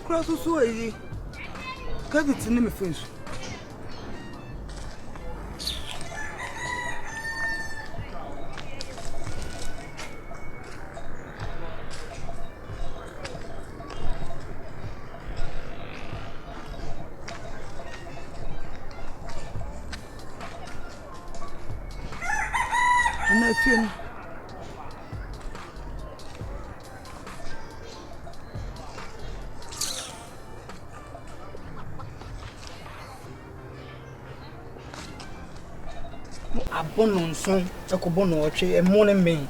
cross so easy. Can't it in me finish? And I feel Abonon son, a cobono, a morning main.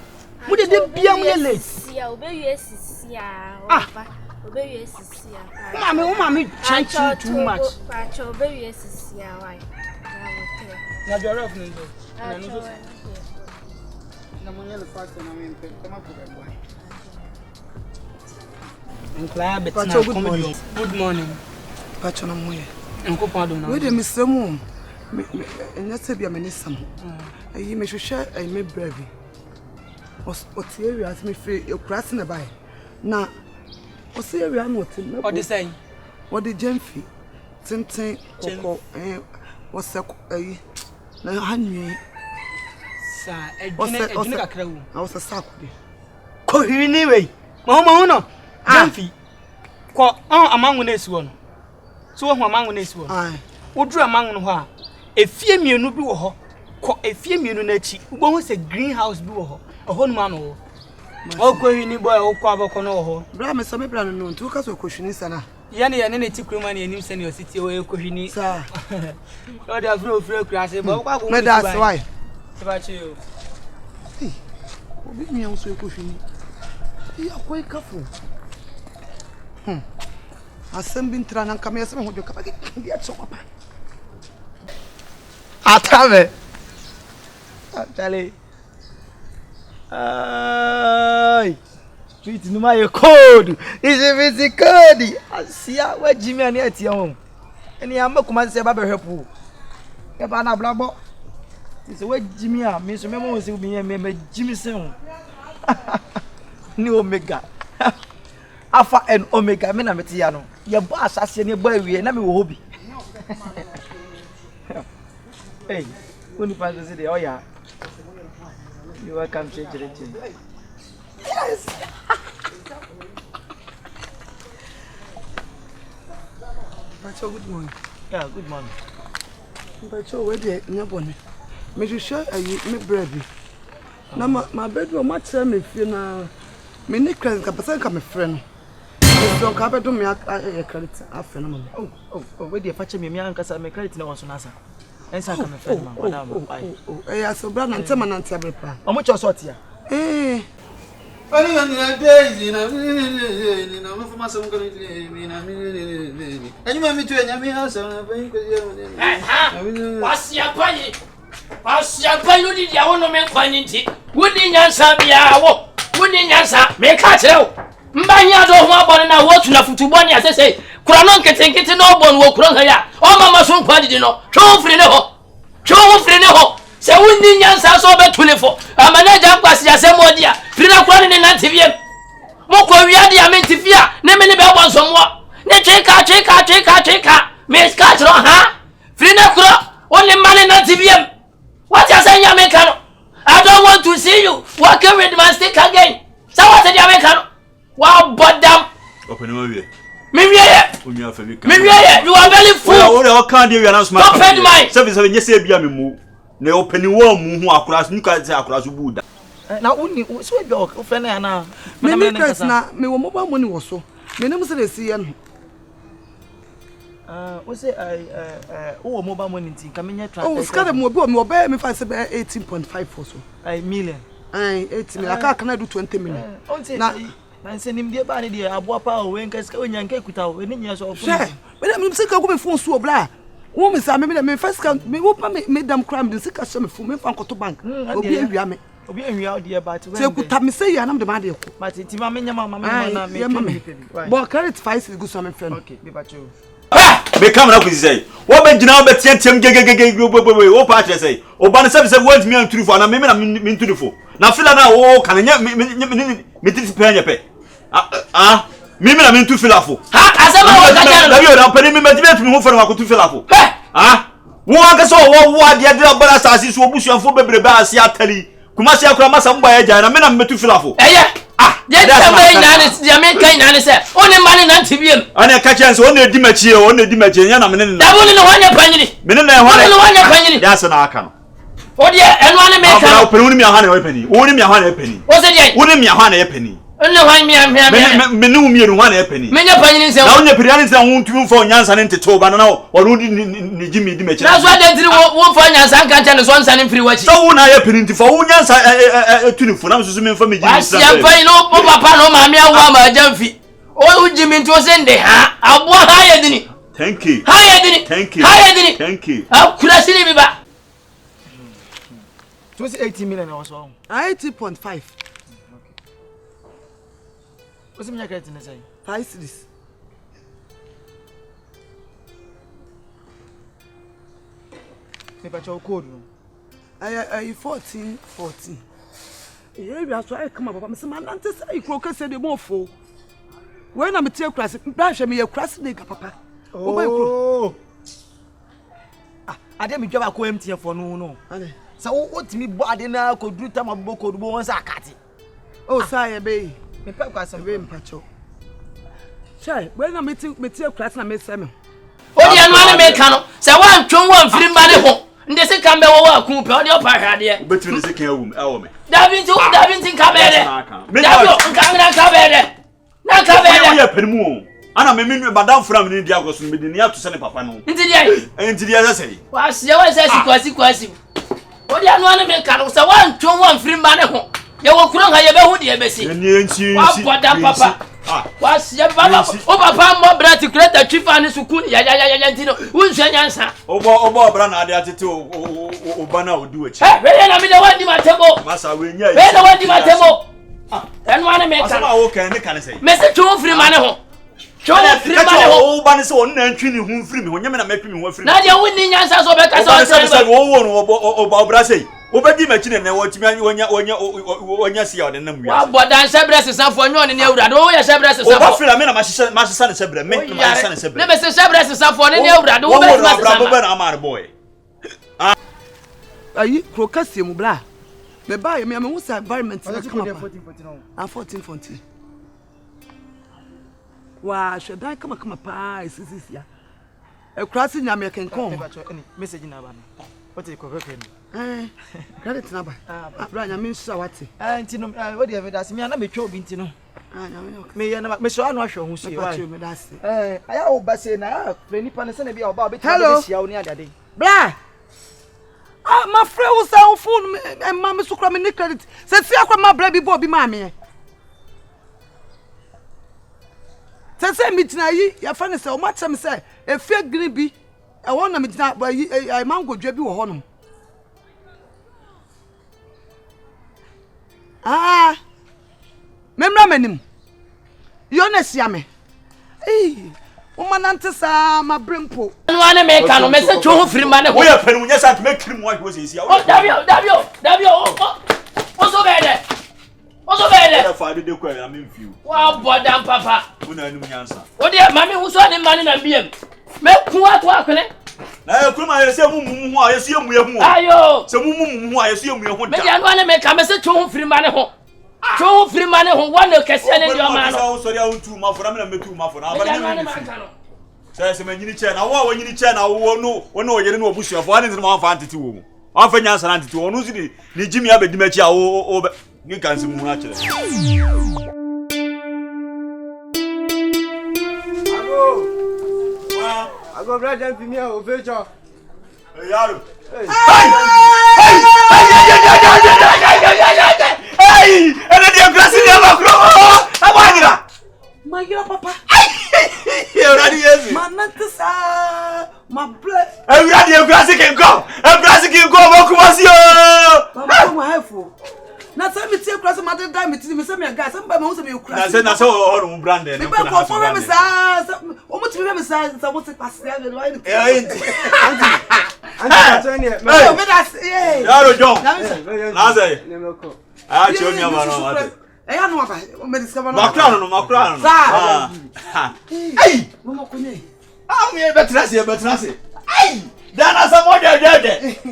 Would it be a late? Obey yes, obey yes, Mammy, change too much. Obey yes, why? Now you're off, I'm on the fact and I'm in come up with that boy. And Claire, good morning. Patron, Uncle Pardon. Wait a Mr. Moon. And that's a be a minister. You may share a me brave. What's here? You ask me free. You're crossing the by. Now, what's here? We are not. What the same? What the Jenfi? Tintin, what's a now, honey. I was a sack. Call you anyway. Mamma, Jenfi. Call among this one. So among this one. I would draw among her. A few million be her. A few million, who was a greenhouse below a whole man. Oh, go in boy, oh, Quabo Cono. Bram is some plan known to us or cushion is an Yanni and any tick money and you send your city away, Cohini, sir. Oh, there's no free grass, but that's why. About you. Hey, what me also cushion? You are quite careful. I send been trying and come here some of your capacity. Get so up. I tell it. Charlie. Street no my code. Is a busy code. I see what Jimmy and yet young. And you am come say about help you. Ebana blabo. Is what Jimmy are. Miss Memo will be a Jimmy soon. New Omega. Alpha and Omega Menametiano. Your boss as any boy we and I'm a hobby. Hey, when you pass the city, oh yeah. You welcome to it. Yes. Pacho, good morning. Yeah, good morning. Pacho, where do you want me? Sure, I me brave. Now my bedroom much me feel now. Me need credit, kapasa come friend. So kabe do me a credit after no. Oh, where do you fetch me? Me ankasa me credit no one so nasa. Ensa come friend man. Eh, so brother and tell man and tell pa. Omo cho sort here. Eh. Ani na days na me for my son na me. Anyi ma me tu anya me house na ben ko ye. Wasi apai no di dia wono me kwani nti. Woni nyansa bia wo. Woni nyansa me ka kire wo. Mbanya do ho abon na wo tuna futubo ne asese. Kura no nketenkete no obon wo kura ya. O mama so kwadi di no. Twa firi ne ho. Twa firi ne ho. Se woni nyansa so betulefo. Amanaja kwasi asemo dia. Firi na kura ne nantiviem. Mo ko wiade ya mentifia ne me ne be bon somwo. Ne cheka. Me ska tro ha. Firi na kura only man in nantiviem. What you saying, Americano? I don't want to see you working with my stick again. So what is the Americano? Wow, but damn. Open your ear. You are very full. Open my service. Yes, you ne open your move across New across Buddha. Now, only so you open now. Me mobile money was so. My name is the what's it? Mobile money thing. Coming here. Oh, scatter mobile me for 18.5 or so. Million. 18 million. I can do 20 million. Now, I send him the body there. I bought power when Yanke without when years of. But I'm sick of going for so blah. Woman, I mean, my first count me made them crime the sick as some for me from Coto Bank. Obi enwia dia but when say kuta me say ya na me de ma but ti ma menya mama me but carrot 5 is good so me friend. Okay, me bacho. Me come na kwisi wo be gina wo be tiantem gegegege wo pa kire say oba ne say want me anturu fo na me me nturu fo na fila na wo kan nya me ti pe anya pe Mimi na mintu filafo. Ha asema wo kaja. Dabi o da pani mi medibet mi ho fere makotu filafo. Ah. Wo aka so wo ade ade abara asasi so obusuanfo bebrebe ase atali. Kuma se akura masa mba ya jana me na metu filafo. Je tame nyane je me kan nyane se. Oni mane na ntibiem. Ana ka chance oni edi machi oni edi machi nya na me ne. Dabu ni no wanya panyini. Me ne na wanya. Ni no wanya panyini. Ya se na aka no. Odi eno ane me kan. Abara openi mi aha na we pani. Oni mi aha na e pani. O se je. Oni mi aha na e pani. Oni wan mi me ne umi enu ha na e pani. Me nya panyini se. Na onya piriani ntina ho ntumi mfa onyansa ne ntete oba na oro ni jimi di machi. Na so adentiri wo fa nyansa nka nche ne so nsa ne mfiri wachi. So wo na ye pani ntifa wo nyansa etunifu na msusu me mfa me jimi nsa. Ya pa ino o papa no ma me awu ma jamfi. O jimi nti o se nde ha abo ha ye dini. Thank you. Ha ye dini. Thank you. Ha ye dini. Thank you. Kula sini bi ba. 18 million was wrong. 80.5. What's my credit in say? 5 cities. Me pa cho code no. I 14. Yeah, we are so I come up. Me say man ante say ikro ka say dey mo fo. When na me tie class, bra hwe me ye class dey papa. Oh. Ade me dwa ba ko MTF for no. Ade. Sa wo timi bo ade na ko dru tam abbo ko do won sa akati. Oh, say be. Me pa kwa sa be mpacho. Chai, when na me tie class na me say me. Odi anu ane me ka no. Se wan twon wan firi ma ne ho. Nde se kan be wo wa ku pe odi opa hwade. Betimi ne se kan awum ewo me. David ka be de. David nka ka be de. Na ka be de. Wo ye panimu o. Ana me madam from ni dia goso me de ni ato se ne papa no. Nti dia. Nti dia se. Wa se wa se kwasi. Odi anu ane me ka no. Se wan twon wan firi ma ne ho. Ye wo kuro ha ye be hu de be si. Ni enchi. Wa boda papa. Wa se baba. O papa mo bra ti create chifa ni sukun ya ntino. Unhwe nyansa. Obo bra na ade atete o bana odu achi. We na me de wadi matebo. Masa we nya. We na wadi matebo. Enu ane me ka. Asa wo kan ne kan say. Me se twon firi ma ne ho. Twon firi ma ne ho. O ba ne se on na ntwi ni hu firi me ho nyame na matwi me ho firi. Na de wonni nyansa so be ka so. Say wo no o bra say. Obedi machine na watimi onya sia ode na muya. Wa bodan sebre sesafo nyo ne ne awurade wo ye sebre sesafo. O ba fira me na masesa ne sebre me na masesa ne sebre. Ne be se sebre sesafo ne ne awurade wo be masesa. Bra bo be na amar boy. Ayi krokase mu bla. Me ba ye me hu sa environment na come up. 14. Wa shedan kama pa isisi ya. E krasi nyame kenkon. Message na ba no. What you call credit number. Abra nyame nsa wate. Ntino what you that's me na me twa obi ntino. Nyame okay. Me ye na me so anu ahwe ho so why. Me that's. Aya o ba say na frɛ nipa ne se na bia o ba beti be sia wo ni adade. Bra. My friend was on phone and mama so kra me ni credit. Se ti akwa ma bra bi bo bi ma me. Se me tina yi ya fa ne se o ma chem se e fie green bi e won na me tina ba yi mango dwa bi wo ho no. Memra manim. Yo na sia me. Uma nante sa ma brempo. Anu ane me ka no me se two ho firi ma ne ho. Wo ya panu nya sant me kiri mo wo se sia. O Davio. O so be de. Fa de kwa na me mfiu. Wa bodan papa. Una anu nyansa. O de mami hu so ne mane na biem. Me ku ato akwene. Na ya kuruma ya se mu ho a ya se mu ye ho. Ayo. Se mu ho a ya se mu ye ho da. Me anu ane me ka me se two ho firi ma ne ho. Two ho firi ma ne ho wa na kase ne di o ma no. O so ya untu ma fo na me na metu ma fo na abare ne me. Se manyini che na wo wanyini che na wo no yere no obusuafo ane nti ma fa antete wo mu. Afa nyansa na antete wo no si ni jimi abedi machi a wo ni kansi mu na kire. Ago brother fi o fecho. Yaro. Hey! Ene dia grasi dia makro. Abanyira. Magira papa. Euradi yesu. Manante sa ma ble. Euradi grasi kenko. Grasi kenko bokumasi o. Mama mo hafo. Na se mi tie krasa ma de dai mi ti mi se me ga se mba ma hu se me krasa. Na se o no brand ne. Me ba ko fo me sa o mo ti me sa mo ti passe ya le line. Anti me da se. Yaro John. Na se. Ah, choni ama no mate. ya no aba o me discover no makra no hey mama kunye me betra se hey dana sa mo de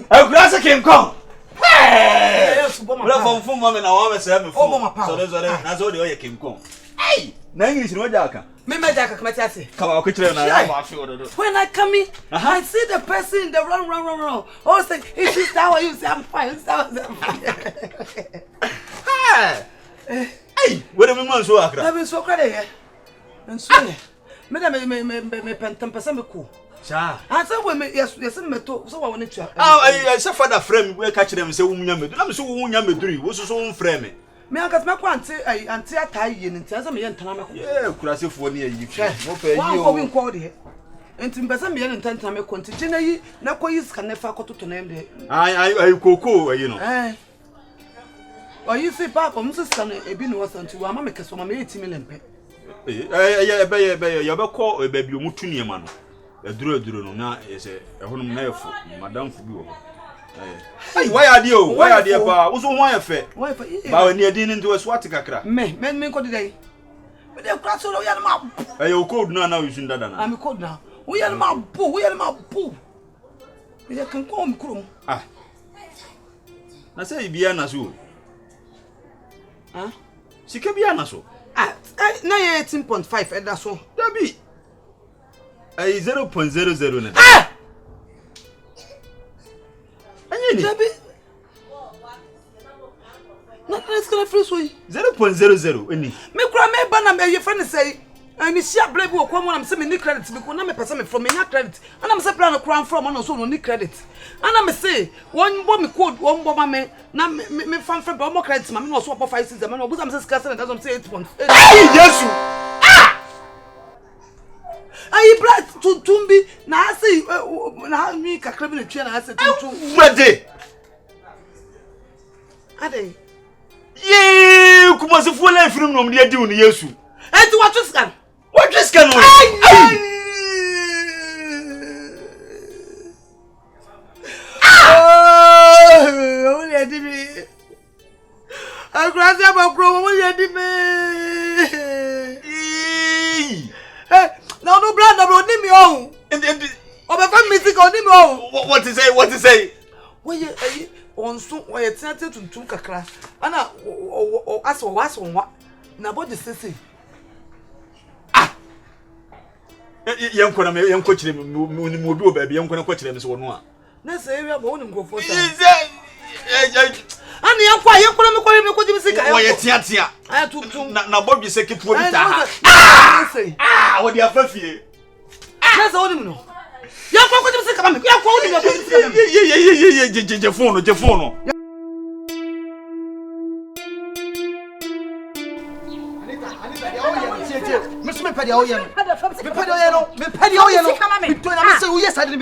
akura se King Kong hey la fom mama na wa me se me fo so na so de o ye King Kong hey na English no jaka me jaka come ati come on quick na I feel when I come in I see the person in the run oh say is this how you say I'm fine hey where me man so akra na be so kwade he nso ye me da me pentam pesa me ku cha asa we me yes me to so wa woni tua I say father frame we catch them say wunya medu na me so wunya meduri wo so won frame me anka me ko anti atai ye nti asa me ye ntana me ko kurasefo ne yi fi mo pa yi o wa ko win ko de enti mpesa me ye ntana me ko nti gina yi na ko yi scan nefa ko toto na emde ai koko ayi no you see papa mso scan ebi no wasanti wa ma me keso ma me 8 million pe ya be ko baby omutu ne ma no aduro no na yese ehonum na yefo madam fu bi wo ai why are they ba wo so ho ayefe ba wani adin nti we swat kakra me ko didai me de kra so ya na ma o code na we shun dada na am code na wo ya na ma bu me de kan ko mi krom na say bia na so sika bia na so na 18.5 eda so dabi ai 0.00 na anyeni dabi na let's go free so 0.00 eni me kura me ba na me ye friend say ani sia blab wo kwa mo na me say me ni credit me ko na me pesa me from me nya credit ana me say plan kura from na so no ni credit ana me say won bo me code won bo ma me na me fan free ba mo credit ma me no so 5 me no buza me say scarce na that say 8.8 Yesu ai brat tutumbi na say na mi kakra bi na twa na say tutum made ade ye kuma se fo la firim no me di unu Yesu enti what scan no oh le di mi akrasi abakro mo le di mi no brand no ni mi o be fa music o ni mi o what to say we ye onso we ye tiate tuntum kakra ana aso wa na body sese yenko na yenko kire mu obi oba bi yenko na ko kire me so no a na say area bo woni mkrofo sa ani yenko na me ko jimi sika wo ye tiatia aya tuntum na bobbi se kepuo bi ta wo di afafie na say woni no yenko ko jimi sika ma me yenko woni me ko jimi sika ma ye je fono me pedi o ye no me to na me say wo yes ade me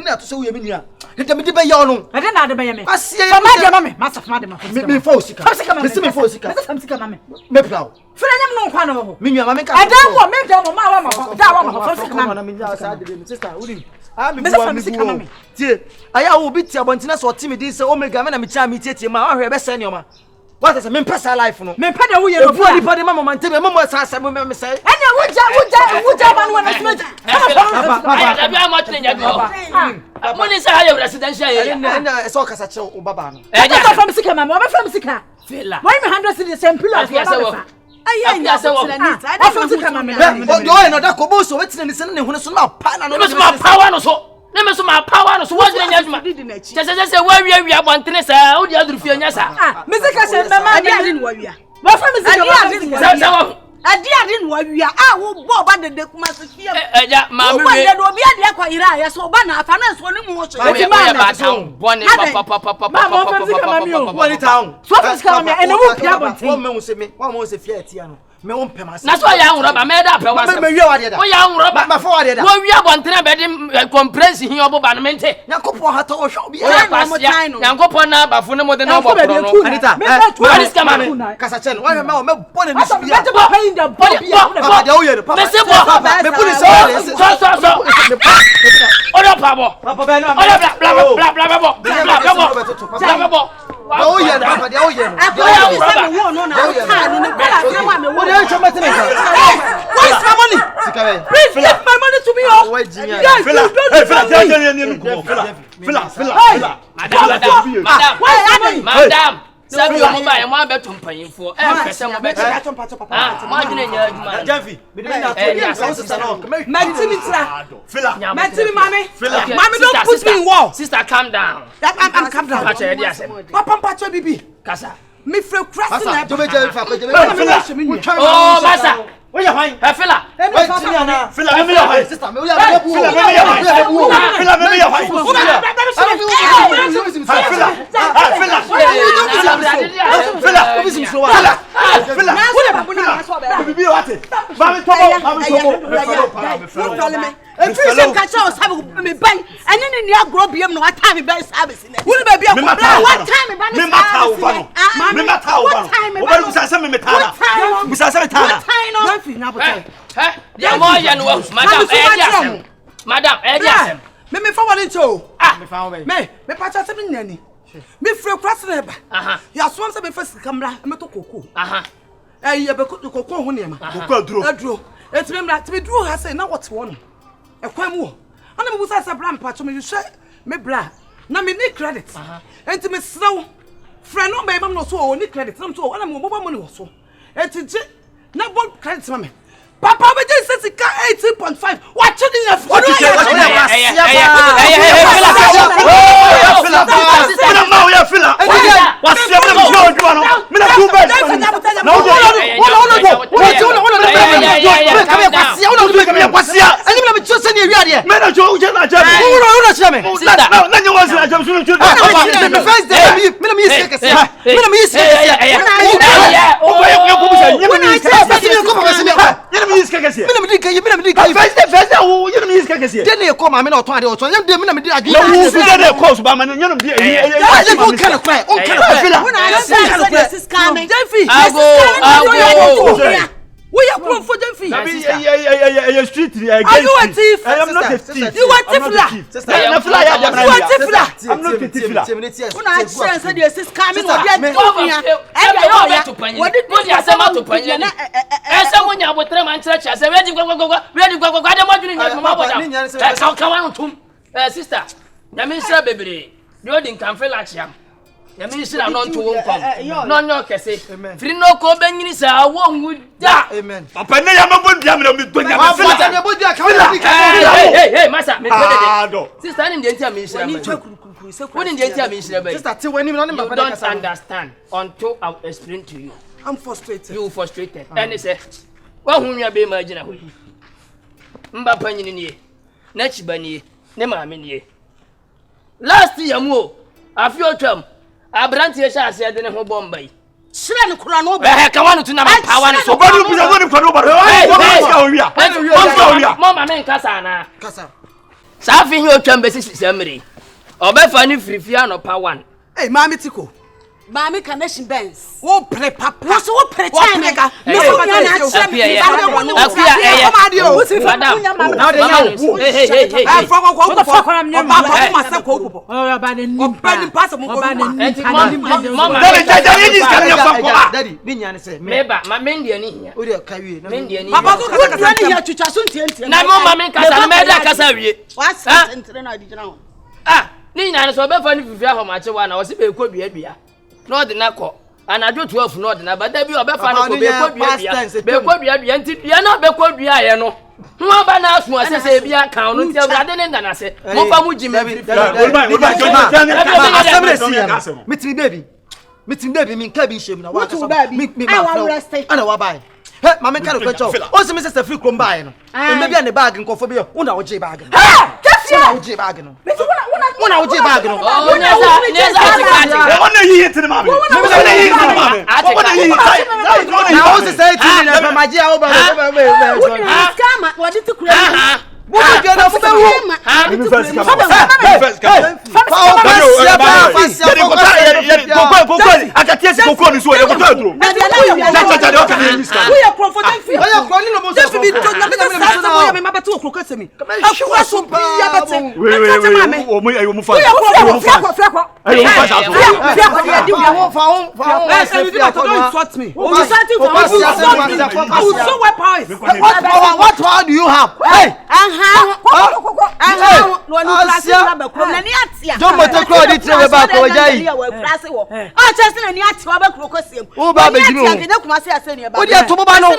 na to say wo ye me nua de me de be ye ono ade na ade be ye me asie fa ma de ma me masa fa de ma me fa osika me se me fa osika me se sika ma me me plau fere nyam no kwa no ho me nua ma me ka ade wo me de mo ma wa ma da wa ma fa sika ma na me nua sa ade me sister uri me se fa me sika ma me tie aya wo bi tie abontina so timi din say omega me na me cha me tie ma ahwe be se ne oma what is me pesa life no me pede wo ye no body body mama man tebe mama sa me say ene wuja man wona smith I be am atne nya go mo ni say high residential area ene so kasa che o baba no e just from sika ma me from sika fela why me 100 cedi same pillar for baba ayi nya so tira ni I from sika ma me o do no da ko bo so wetina ni se ne hunu so na pa na no me so ma power no so na me so ma power no so what nya djuma se wa wi abontere sa o di aduru fie nya sa me sika se me ma ade ni wa wi wa from sika ma ade no wa wi wo bo ba de kuma se fie eja ma me we de obi ade kwa ira ya so ba na afa na so ni mu so e ma ba town bone woni town so sika ma ene wo pia bonten wo me wo se me wo se fie atia no me won pema na so ya nwro ba me da pe wase me wi wa de da wo ya nwro ba ma fa wa de da wo wi abontere be de compress hin oboba no mente yakopo hata o hwo bi yankopɔ na bafo ne mode na bɔkoro no Anita Paris kama kasa chen wa me me bone ni so bia papa de o ye papa me se bɔ me puni so odo pa bɔ papa be no odo bla bla bla bla bla bɔ Oh yeah, papa, oh yeah. I say me no na. What are you trying to make? Where's my money? Please give my money to me. Madam. Sabi yo mo ba e mo abeto mpanyimfo e pese mo beto mo adwene nya adwuma Javi me dey na to Mentimi mami don't put me in war. Sister calm down. I'm calm down. Pacha e dia sem Papa pacha bibi kasa me free cross na do me Javi fa ko oh masa we ya hwan Fela Fela me ya hwan sister me ya bu Fela me ya hwan Madam, me forward into me pacha se me nyani me free cross na ba ya so am se me first camera me to koko ye be koko ho ne ma koko aduro etime mra time duro ha se na what won e kwan mu ana me busa se bra mpacho me hwe me bra na me ni credit enti me sraw friend no be mam no so o ni credit na so ana me mobile money wo so enti je na bol credit ma me Papa be just says 18.5. What you doing for? We are proof for them fee. Street. Are you a thief? I am not a thief. You are thief. I'm not a thief. When I said this is coming, what did you say about to pay? And someone you would tell my church as a ready go. Sister, the minister baby, you didn't come feel like him. The minister are not to come. No, Cassie. Free no co banging is a one would die. Amen. Papa, I am hey, Master. Sister, in the entire minister. When in the entire minister, sister, when you don't understand until I explain to you. I'm frustrated. You frustrated. And they say, well, whom you are being imagined. Mbapa in ye. Natchibani, Nema. Last year, more. A few term. I brand here shall say, I didn't know Bombay. Shran Kurano, I come to number power. So, what do you want to Mama, man, Cassana. Cassa. Something your term basis is memory. Or by funny free piano power. Hey, Mammy Tico. Mammy Carnation Benz. Oh, play papa. What's what pretty mega? No, the knuckle. And I do 12 not na but there be a befa no be bia nti bia na be kwa bia ye no no ba na asu ase se bia kan no nti awrade ne nda na se mo fa mu jime meeting baby min ka bi shem na wa ka me ana wa bai he mama ka ko cho o se me se free krom bai no e bia ne bag nkofo bia una wo je bag no una wo je bag no una wo je bag no neza ona yi tini mama ona yi tini mama ona yi na o se say tini na fa maji a o ba scam what did you create What you get off the room? kokko akatie si kokko ni so e kokko aduro cha de o ka ni miska we are comforting for oya kro ni no mo so be to na me say so we ma beto okro kase mi akwa so bi ya bete o mu fa fiako ayo mu fa sa so fiako dia di wo fa don't insult me you starting for us so what power what power do you have hey no ni class na ba kro na ni atia don't motor crowd it we ba ko jai chest na ni atia wa ba kro kase o ba be jimi o na kuma se ase ni ba o dia to ba no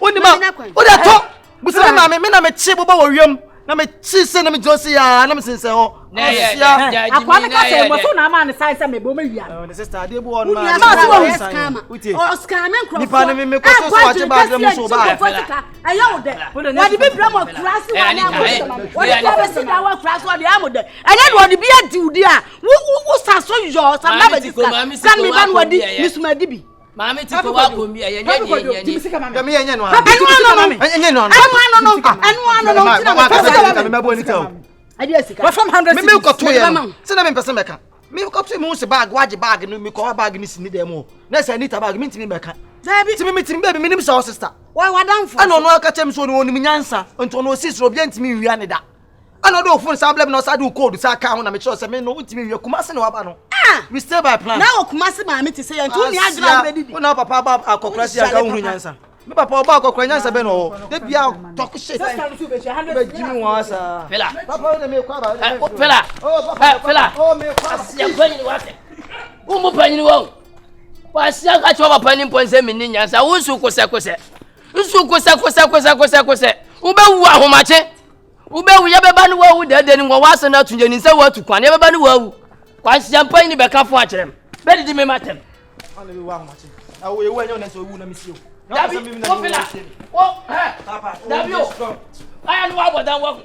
o ni ma o dia to busema ma me na me chi bo ba wo wiem na me chi se na me josi ya na me sense ho akwa me ka se mo so na ma ne sai se me bo me wia the sister dey bo on ma o scam nkro ni pa na me ko so so aje ba dem so ba ayo de wadi bi bra mo krasi wa na mo wadi ka be se da wa krasi wa de amode anya de wadi bi adiudi a wo sa so yo sa na be kan mi ban wadi misuma dibi Mami ti ko wa ko mi e yenye kami yenye no enye no kami mabo ni taw wa from 100 me ko to ye se na me pese meka me ko to me bag waje bag no me ko bag ni sini dem o na se ni ta bag me ntimi meka timi me timi baby me nim sa sister wa wadanfo ana no aka chem so no nim nyansa nto no sis ro bia ntimi wi ane da ana do phone sa blem no sa do code sa ka ho na me sure se me no ntimi wi kuma se ne wa ba no we stay by plan. Now Kumasi mama ti say you ni agra be didi. Una papa ba akokra si aka hu nyansa. Me papa ba akokra nyansa be no. De bia talk shit. Be jimi wa sa. Fela. Papa na me kwa ba. Fela. Fela. Oh me kwa. Asia panyi wa te. Umu panyi wo. Wa sia ka cho papa ni ponse me ni nyansa. Wo su kose. Nsu kose. Ube wu ahomache. Ube wu ye be ba ni wa wu de ni wo wa se na tunje ni se wa tu kwan ye be ba ni wa wu. Kwa champagne be ka fo acherem be didi me matem ana be wa mache awo ye wenyo na so wu na misio dabi o fila o papa dabi o aya no wa bodan wo